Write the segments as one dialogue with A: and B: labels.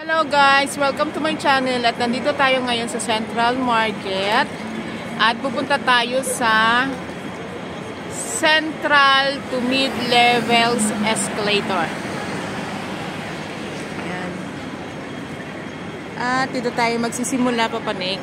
A: Hello guys! Welcome to my channel at nandito tayo ngayon sa Central Market at pupunta tayo sa Central to Mid-Levels Escalator. Ayan. At dito tayo magsisimula papanik.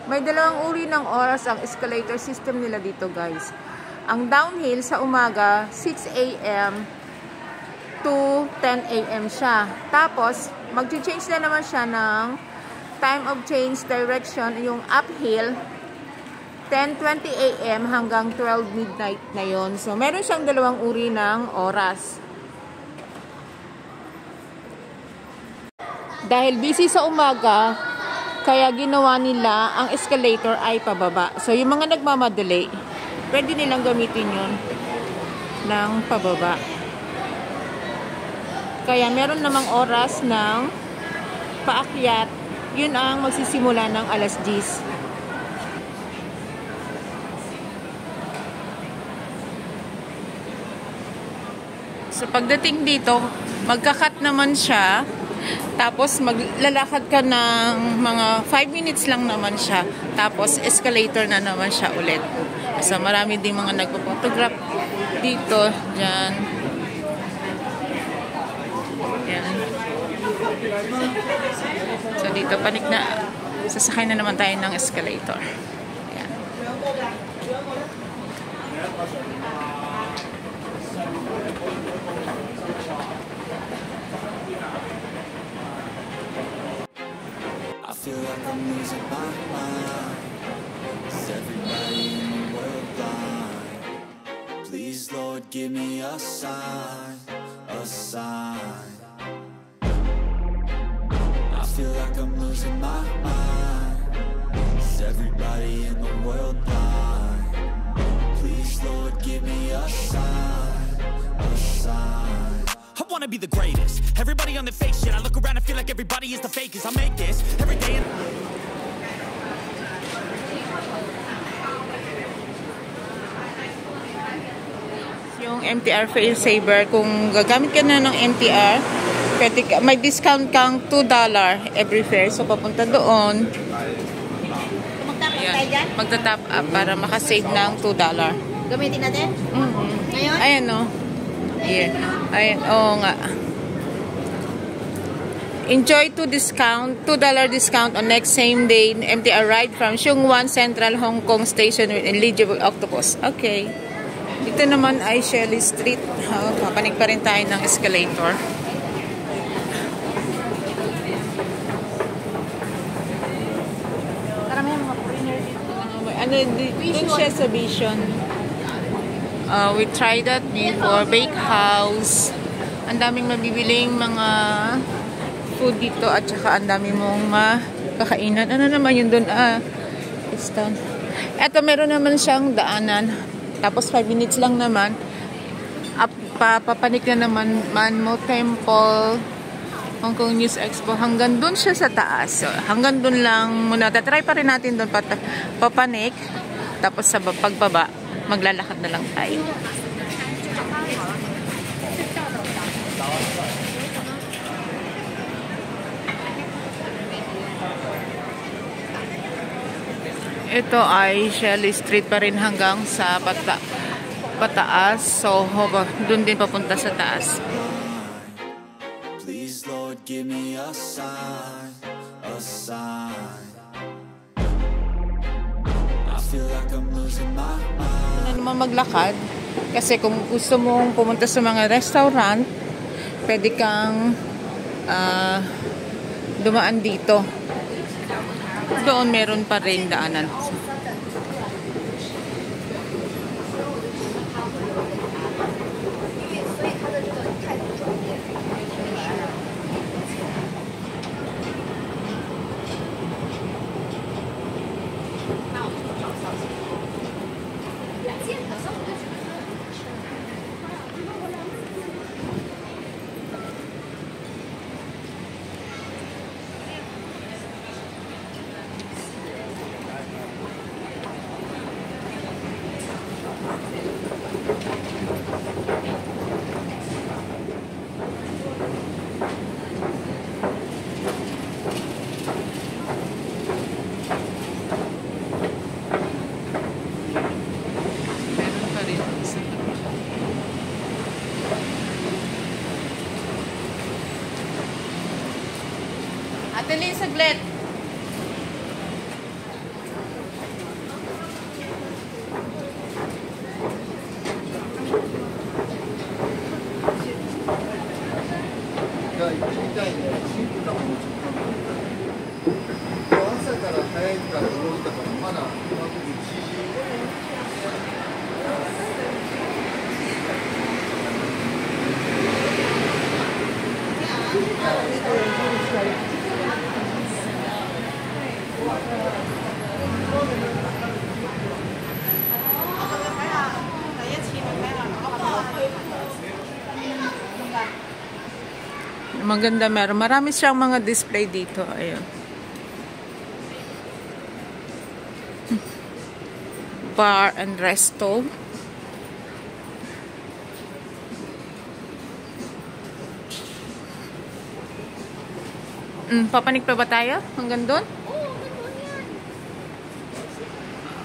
A: May dalawang uri ng oras ang escalator system nila dito guys. Ang downhill sa umaga, 6 AM to 10 AM siya. Tapos, mag-change na naman siya ng time of change direction, yung uphill, 10:20 AM hanggang 12 midnight na yon. So, meron siyang dalawang uri ng oras. Dahil busy sa umaga, kaya ginawa nila ang escalator ay pababa. So, yung mga nagmamadali, pwede nilang gamitin yun ng pababa. Kaya meron namang oras ng paakyat. Yun ang magsisimula ng alas 10. So, pagdating dito, magkakat naman siya. Tapos maglalakad ka ng mga 5 minutes lang naman siya. Tapos escalator na naman siya ulit. So marami ding mga nagpo-photograph dito, diyan. Yan. So dito panik na sasakay na naman tayo ng escalator. Yan.
B: I feel like I'm losing my mind. Is everybody in the world blind? Please, Lord, give me a sign, a sign. I feel like I'm losing my mind. Is everybody in the world blind? Please, Lord, give me a sign, a sign.
C: I wanna be the greatest. Everybody on the fake shit. I look around and feel like everybody is the fakest. I make this every day.
A: Yung MTR fail-saver, kung gagamit ka na ng MTR, pwede ka, may discount kang $2 every fare. So, papunta doon. Ayan, magta-top up para makasave ng $2.
D: Gamitin natin? Ngayon?
A: Ayan o. Yeah. Ayan, oo nga. Enjoy $2 discount on next same day MTR ride from Sheung-Wan Central Hong Kong Station with eligible octopus. Okay. Dito naman ay Shelley Street. Papanig pa rin tayo ng escalator.
D: Karamihan mga foreigner dito.
A: Doon siya sa Vision. We tried that before. Bakehouse. Ang daming mabibiling mga food dito at saka ang daming mong kakainan. Ano naman yun doon? It's down. Eto, meron naman siyang daanan. Tapos 5 minutes lang naman. Papanik na naman Manmo Temple, Hong Kong News Expo. Hanggang doon siya sa taas. So, hanggang doon lang muna. Tatry pa rin natin doon papanik. Tapos sa pagbaba, maglalakad na lang tayo. Ito ay Shelley Street pa rin hanggang sa pataas. So, doon din papunta sa taas.
B: Please, Lord, give me a sign, a sign. I feel like I'm losing my mind.
A: Ano naman maglakad? Kasi kung gusto mong pumunta sa mga restaurant, pwede kang dumaan dito. Doon meron pa rin daanan. Annalyn, saglit. Maganda, marami siyang mga display dito. Ayun. Bar and resto. Papanik pa ba tayo? Hanggang doon?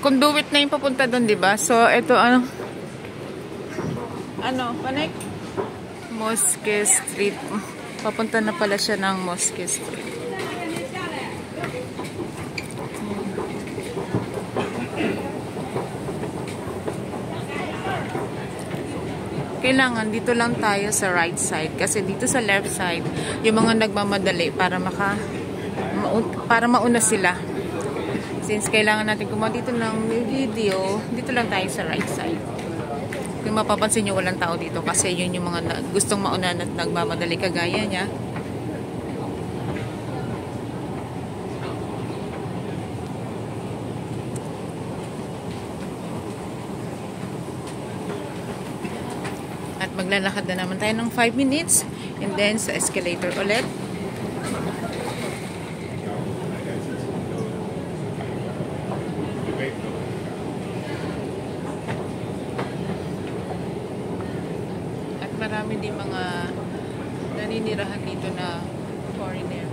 A: Conduit na yung papunta doon, di ba? So, ito ano? Ano? Panik? Mosque Street. Papunta na pala siya ng Mosque Street. Kailangan dito lang tayo sa right side kasi dito sa left side yung mga nagmamadali para mauna sila. Since kailangan natin kumuha dito ng video, dito lang tayo sa right side. Kung mapapansin nyo, walang tao dito kasi yun yung mga gustong mauna at nagmamadali kagaya niya. At maglalakad na naman tayo ng 5 minutes and then sa escalator ulit. Marami din mga naninirahan dito na foreigner.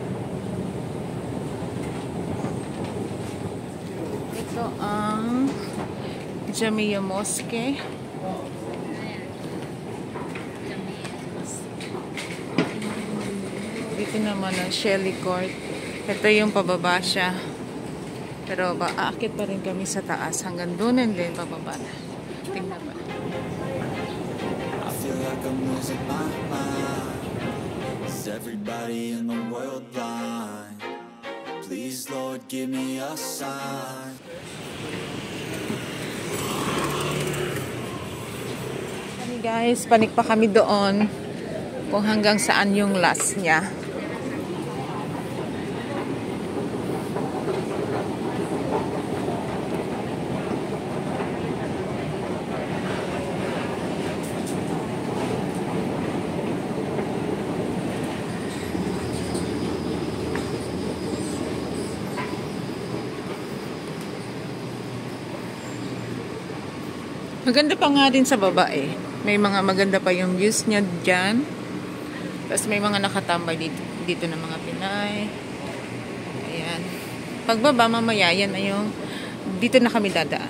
A: Ito ang Jamia Mosque. Dito naman ang Shelly Court. Ito yung pababa siya. Pero aakit pa rin kami sa taas hanggang doon and then pababa na. Tingnan ba?
B: Like I'm losing my mind. Is everybody in the world blind? Please, Lord, give me a sign.
A: Hey guys, panik pa kami doon kung hanggang saan yung last niya. Maganda pa nga din sa baba eh. May mga maganda pa yung views niya dyan. Tapos may mga nakatambay dito ng mga Pinay. Ayan. Pagbaba mamaya, yan na yung dito na kami dadaan.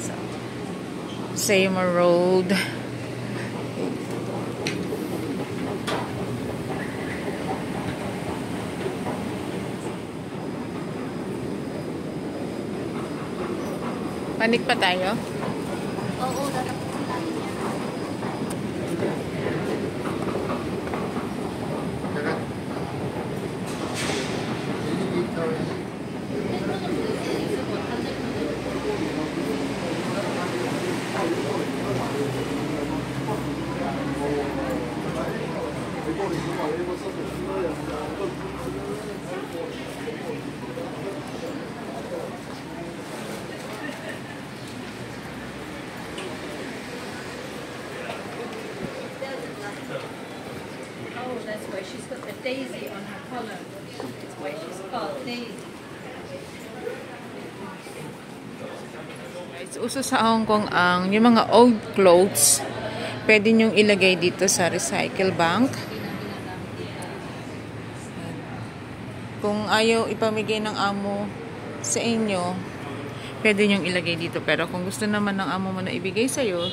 A: So, Seymour Road. Panik pa tayo?
D: Oo, tatapos tayo niya. Oh, that's why she's got the daisy on her collar. That's why she's called Daisy.
A: Guys, uso sa Hong Kong ang yung mga old clothes pwede nyong ilagay dito sa recycle bank. Kung ayaw ipamigay ng amo sa inyo, pwede nyong ilagay dito. Pero kung gusto naman ng amo mo na ibigay sa'yo,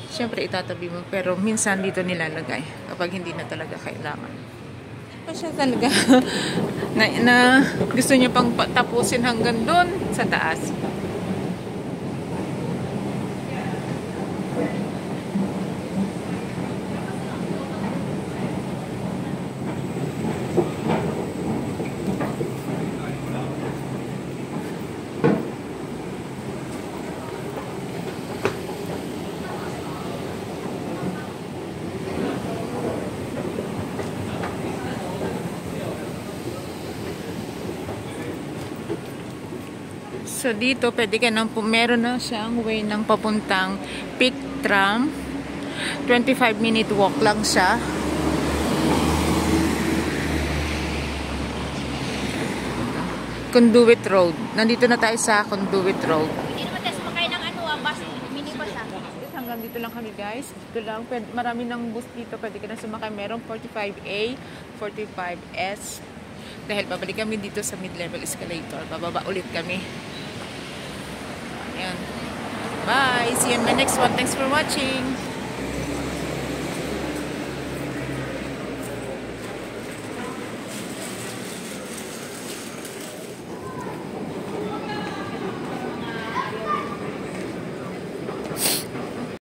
A: syempre itatabi mo. Pero minsan dito nilalagay kapag hindi na talaga kailangan. Pa siya talaga na gusto niya pang tapusin hanggang doon sa taas. So dito pwede ka nang meron na siyang way ng papuntang Peak Tram. 25-minute walk lang siya. Conduit Road. Nandito na tayo sa Conduit Road.
D: Hindi naman tayo sumakay ng bus, minibus
A: Hanggang dito lang kami guys. Dito lang. Marami ng bus dito. Pwede ka na sumakay. Merong 45A, 45S. Dahil babalik kami dito sa mid-level escalator. Bababa ulit kami. Ayan. Bye! See you in my next one. Thanks for watching!